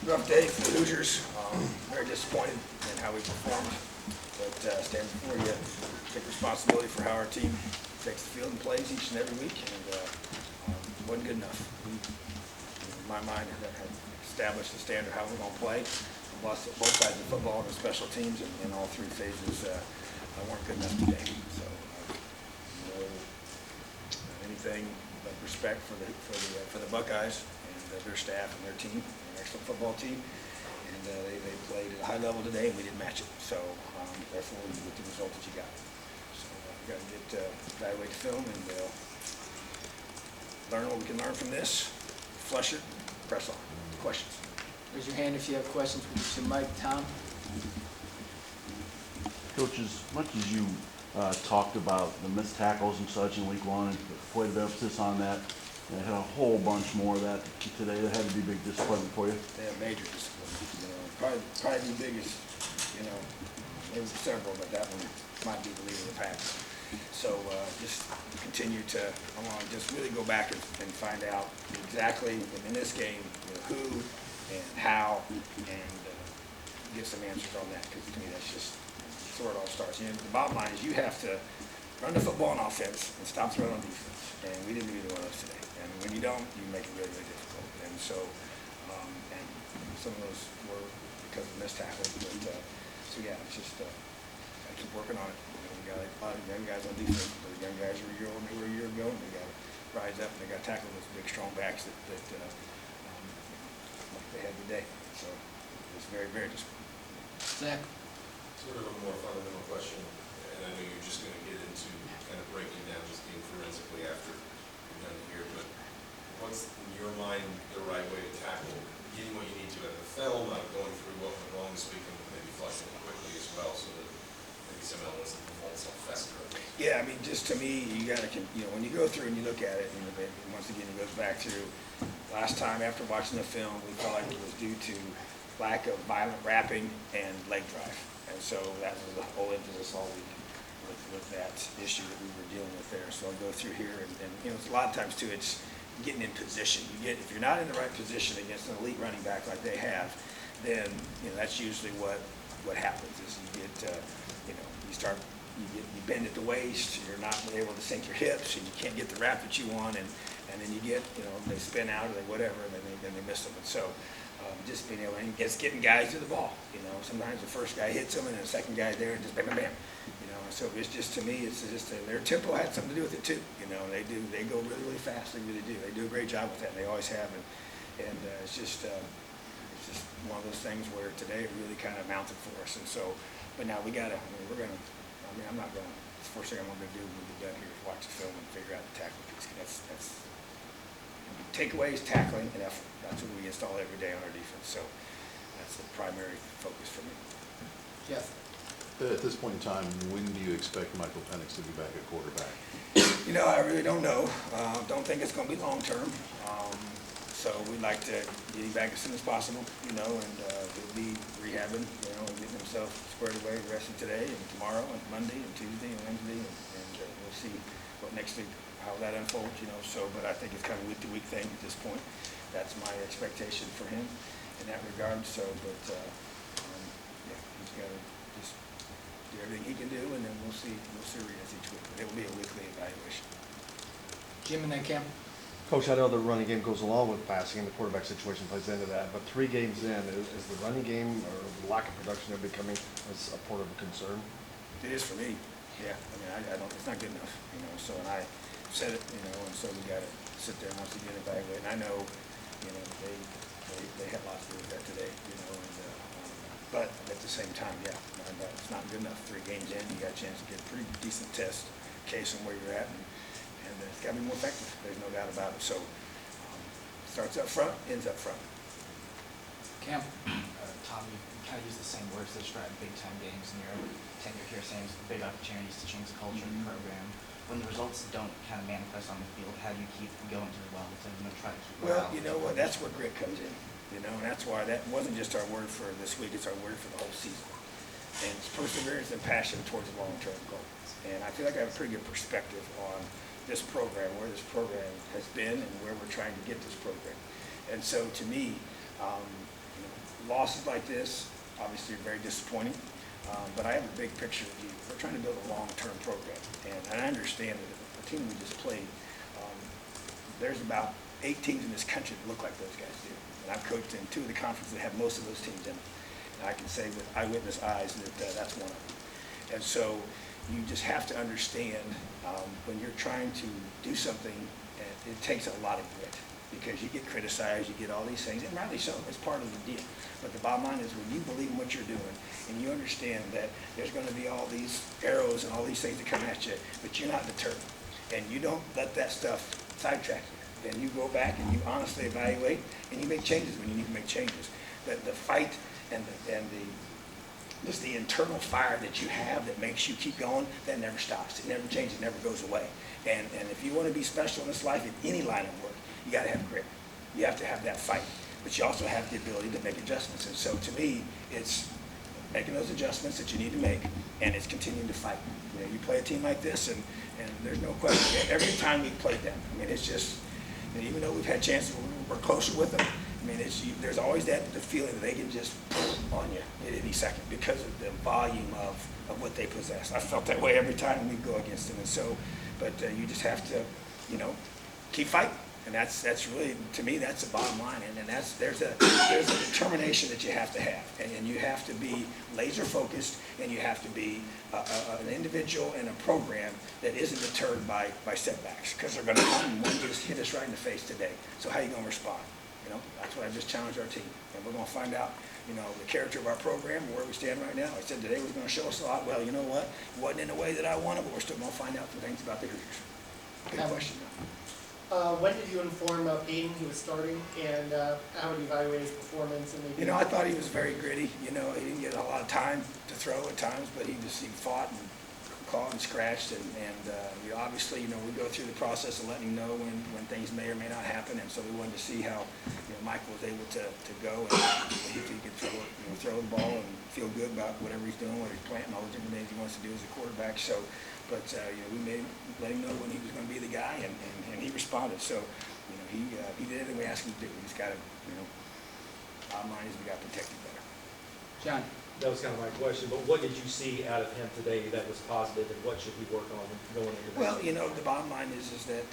Rough day for the Hoosiers. Very disappointed in how we performed. But stand before you, take responsibility for how our team takes the field and plays each and every week, and wasn't good enough. In my mind, had established the standard how we're going to play. Both sides of football and the special teams in all three phases weren't good enough today. So anything but respect for the Buckeyes and their staff and their team, an excellent football team, and they played at a high level today, and we didn't match it. So therefore, you get the result that you got. So we got to evaluate the film and learn what we can learn from this, flush it, press on. Questions? Raise your hand if you have questions for Mike. Tom? Coach, as much as you talked about the missed tackles and such in week one and put the emphasis on that, and had a whole bunch more of that today, that had to be a big disappointment for you. They have major disappointment. Probably the biggest, there were several, but that one might be the leader of the pack. So just continue to, I want to just really go back and find out exactly in this game who and how, and get some answers on that, because to me that's just where it all starts. The bottom line is you have to run the football on offense and stop throwing on defense, and we didn't do either one of those today. And when you don't, you make it really, really difficult. And so, and some of those were because of missed tackles, but so yeah, it's just I keep working on it. We got a lot of young guys on defense. The young guys were a year old, they were a year ago, and they got to rise up and they got to tackle those big, strong backs that they had today. So it's very, very disappointing. Zach? Sort of a more fundamental question, and I know you're just going to get into kind of breaking down this game forensically after you're done here, but what's in your mind the right way to tackle getting what you need to out of the film, not going through what went wrong this week, and maybe flushing it quickly as well, so that maybe some elements of the performance don't fester? Yeah, I mean, just to me, you got to, when you go through and you look at it, once again, it goes back to last time after watching the film, we felt like it was due to lack of violent wrapping and leg drive. And so that was the whole emphasis all week with that issue that we were dealing with there. So I'll go through here, and it's a lot of times too, it's getting in position. If you're not in the right position against an elite running back like they have, then that's usually what happens is you get you bend at the waist, you're not able to sink your hips, and you can't get the wrap that you want, and then you get, they spin out or they whatever, and then they miss them. And so just being able, and it's getting guys to the ball. Sometimes the first guy hits them, and then the second guy there, and just bam, bam, bam. So it's just, to me, it's just their tempo had something to do with it too. They go really, really fast. They really do. They do a great job with that. They always have, and it's just one of those things where today it really kind of mounted for us. And so, but now we got to. I'm not going. The first thing I'm going to do when we get done here is watch the film and figure out the tackling piece. That's takeaways, tackling, and effort. That's what we install every day on our defense. So that's the primary focus for me. Jeff? At this point in time, when do you expect Michael Penix to be back at quarterback? I really don't know. Don't think it's going to be long term. So we'd like to get him back as soon as possible, and he'll be rehabbing, and getting himself squared away, resting today and tomorrow and Monday and Tuesday and Wednesday, and we'll see what next week, how that unfolds, So, but I think it's kind of a week-to-week thing at this point. That's my expectation for him in that regard. So, but yeah, he's got to just do everything he can do, and then we'll see where he is each week. But it will be a weekly evaluation. Jim and then Cam? Coach, I know the running game goes along with passing, and the quarterback situation plays into that. But 3 games in, is the running game or the lack of production there becoming a part of a concern? It is for me. Yeah, I don't. It's not good enough. So, and I said it. And so we got to sit there and once again evaluate. And I know, they had lots to do with that today. But at the same time, yeah, it's not good enough. 3 games in, you got a chance to get a pretty decent test case on where you're at, and it's got to be more effective. There's no doubt about it. So starts up front, ends up front. Cam? Tom, you kind of use the same words to describe big-time games in your tenure here, saying it's big opportunities to change the culture of the program. When the results don't kind of manifest on the field, how do you keep going to the well to try to keep Well, you know what? That's where grit comes in. And that's why that wasn't just our word for this week. It's our word for the whole season. And it's perseverance and passion towards a long-term goal. And I feel like I have a pretty good perspective on this program, where this program has been, and where we're trying to get this program. And so to me, losses like this obviously are very disappointing, but I have a big picture view. We're trying to build a long-term program, and I understand that the team we just played, there's about 8 teams in this country that look like those guys do. And I've coached in 2 of the conferences that have most of those teams in them. And I can say with eyewitness eyes that that's one of them. And so you just have to understand when you're trying to do something, it takes a lot of grit because you get criticized, you get all these things, and rightly so, it's part of the deal. But the bottom line is when you believe in what you're doing and you understand that there's going to be all these arrows and all these things that come at you, but you're not deterred. And you don't let that stuff sidetrack you. And you go back and you honestly evaluate and you make changes when you need to make changes. That the fight and just the internal fire that you have that makes you keep going, that never stops. It never changes, it never goes away. And if you want to be special in this life, in any line of work, you got to have grit. You have to have that fight. But you also have the ability to make adjustments. And so to me, it's making those adjustments that you need to make, and it's continuing to fight. You know, you play a team like this, and there's no question. Every time we played them, I mean, it's just, and even though we've had chances where we're closer with them, I mean, there's always the feeling that they can just on you at any second because of the volume of what they possess. I felt that way every time we go against them. And so, but you just have to, keep fighting. And that's really, to me, that's the bottom line. And there's a determination that you have to have. And you have to be laser focused, and you have to be an individual and a program that isn't deterred by setbacks, because they're going to come and one just hit us right in the face today. So how are you going to respond? That's what I just challenged our team. And we're going to find out, the character of our program, where we stand right now. I said today was going to show us a lot. Well, you know what? It wasn't in the way that I wanted, but we're still going to find out some things about the Hoosiers. Good question. When did you inform Peyton he was starting, and how would you evaluate his performance? And I thought he was very gritty. He didn't get a lot of time to throw at times, but he fought and clawed and scratched. And obviously, we go through the process of letting him know when things may or may not happen. And so we wanted to see how Michael was able to go and if he could throw the ball and feel good about whatever he's doing, what he's planting, all the different things he wants to do as a quarterback. So, but we let him know when he was going to be the guy, and he responded. So, he did everything we asked him to do. He's got to, bottom line is we got protected better. John? That was kind of my question, but what did you see out of him today that was positive, and what should he work on going into the Well, the bottom line is that,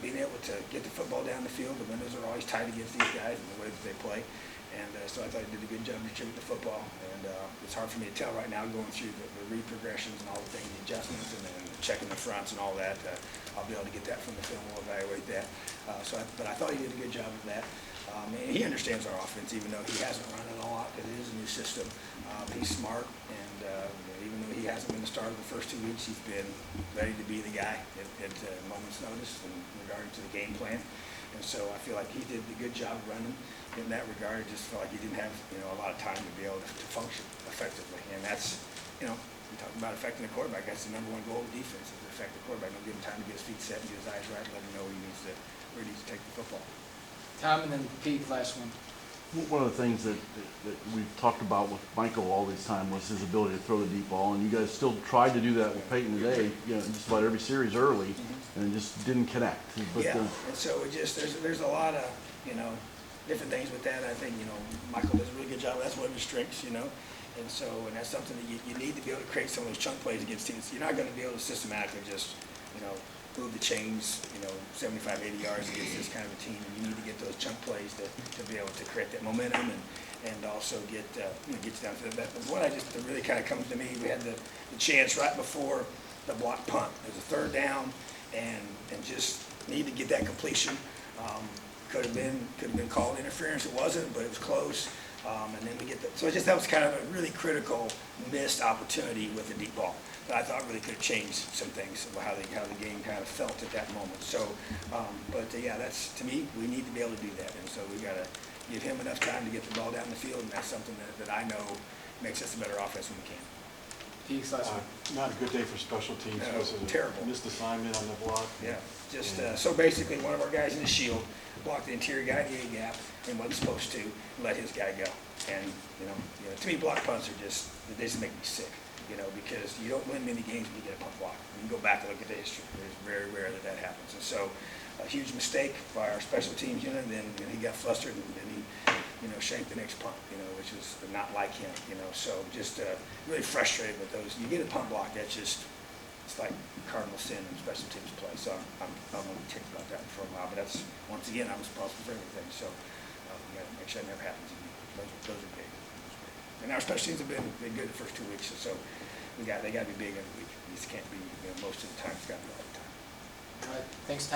being able to get the football down the field, the windows are always tight against these guys and the way that they play. And so I thought he did a good job retrieving the football. And it's hard for me to tell right now going through the read progressions and all the things, the adjustments and then checking the fronts and all that. I'll be able to get that from the film. We'll evaluate that. But I thought he did a good job of that. And he understands our offense, even though he hasn't run it a lot. It is a new system. He's smart, and even though he hasn't been the starter the first 2 weeks, he's been ready to be the guy at a moment's notice in regard to the game plan. And so I feel like he did a good job running in that regard. I just felt like he didn't have a lot of time to be able to function effectively. And that's, we talk about affecting the quarterback. That's the number one goal of defense, is to affect the quarterback. Don't give him time to get his feet set and get his eyes right, let him know where he needs to take the football. Tom, and then Pete, last one. One of the things that we've talked about with Michael all this time was his ability to throw the deep ball, and you guys still tried to do that with Peyton today, just about every series early, and it just didn't connect. But, and so it just, there's a lot of, different things with that. I think, Michael does a really good job. That's one of his strengths, and that's something that you need to be able to create some of those chunk plays against teams. You're not going to be able to systematically just, move the chains, 75, 80 yards against this kind of a team. And you need to get those chunk plays to be able to create that momentum and also get you down to that. But what that really kind of comes to me, we had the chance right before the block punt. There's a third down and just need to get that completion. Could have been called interference. It wasn't, but it was close. And then we get so that was kind of a really critical missed opportunity with the deep ball that I thought really could have changed some things about how the game kind of felt at that moment. So, that's, to me, we need to be able to do that. And so we got to give him enough time to get the ball down the field, and that's something that I know makes us a better offense when we can. Pete's last one. Not a good day for special teams. No, This is a terrible. missed assignment on the block. Yeah, just so basically one of our guys in the shield blocked the interior guy in the A-gap and wasn't supposed to, let his guy go. And, to me, block punts are they just make me sick, because you don't win many games when you get a punt block. You can go back and look at the history. It's very rare that happens. And so a huge mistake by our special teams unit, and then he got flustered and he, shanked the next punt, which was not like him, so just really frustrated with those. You get a punt block, it's like cardinal sin in special teams play, so I'm going to tick about that for a while, but that's, once again, I'm responsible for everything, so we got to make sure that never happens again. Those are big. And our special teams have been good the first 2 weeks, so they got to be big every week. These can't be, most of the time, it's got to be all the time. All right, thanks, Tom.